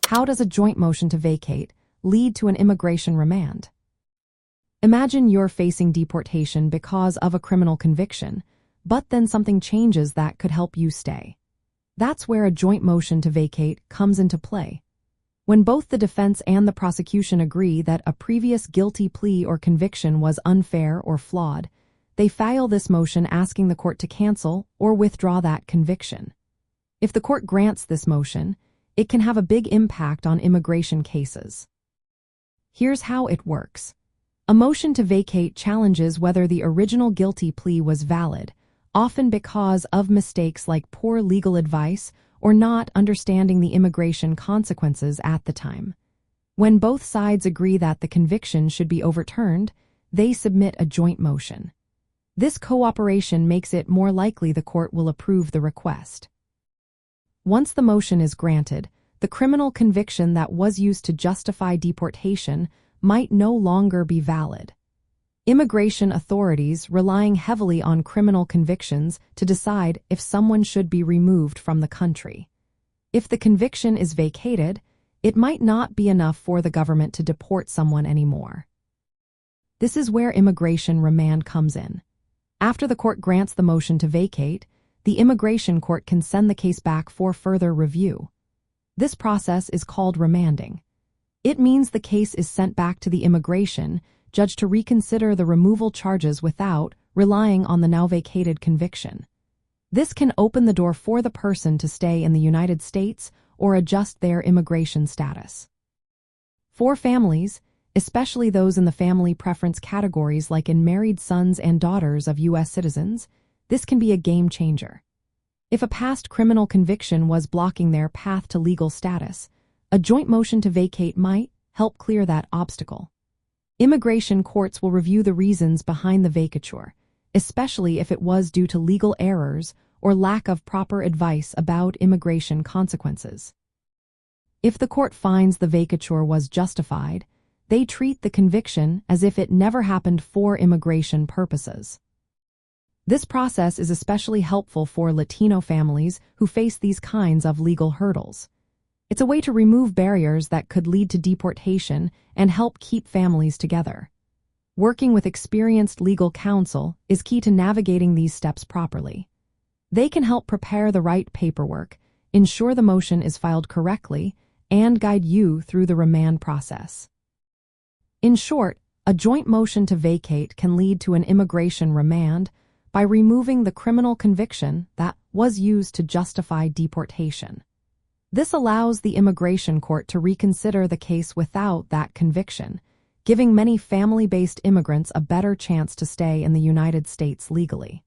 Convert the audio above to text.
How does a joint motion to vacate lead to an immigration remand? Imagine you're facing deportation because of a criminal conviction, but then something changes that could help you stay. That's where a joint motion to vacate comes into play. When both the defense and the prosecution agree that a previous guilty plea or conviction was unfair or flawed, they file this motion asking the court to cancel or withdraw that conviction. If the court grants this motion, it can have a big impact on immigration cases. Here's how it works. A motion to vacate challenges whether the original guilty plea was valid, often because of mistakes like poor legal advice or not understanding the immigration consequences at the time. When both sides agree that the conviction should be overturned, they submit a joint motion. This cooperation makes it more likely the court will approve the request. Once the motion is granted, the criminal conviction that was used to justify deportation might no longer be valid. Immigration authorities relying heavily on criminal convictions to decide if someone should be removed from the country. If the conviction is vacated, it might not be enough for the government to deport someone anymore. This is where immigration remand comes in. After the court grants the motion to vacate, the immigration court can send the case back for further review. This process is called remanding. It means the case is sent back to the immigration judge to reconsider the removal charges without relying on the now vacated conviction. This can open the door for the person to stay in the United States or adjust their immigration status. For families, especially those in the family preference categories like in married sons and daughters of U.S. citizens, this can be a game changer. If a past criminal conviction was blocking their path to legal status, a joint motion to vacate might help clear that obstacle. Immigration courts will review the reasons behind the vacatur, especially if it was due to legal errors or lack of proper advice about immigration consequences. If the court finds the vacatur was justified, they treat the conviction as if it never happened for immigration purposes. This process is especially helpful for Latino families who face these kinds of legal hurdles. It's a way to remove barriers that could lead to deportation and help keep families together. Working with experienced legal counsel is key to navigating these steps properly. They can help prepare the right paperwork, ensure the motion is filed correctly, and guide you through the remand process. In short, a joint motion to vacate can lead to an immigration remand by removing the criminal conviction that was used to justify deportation. This allows the immigration court to reconsider the case without that conviction, giving many family-based immigrants a better chance to stay in the United States legally.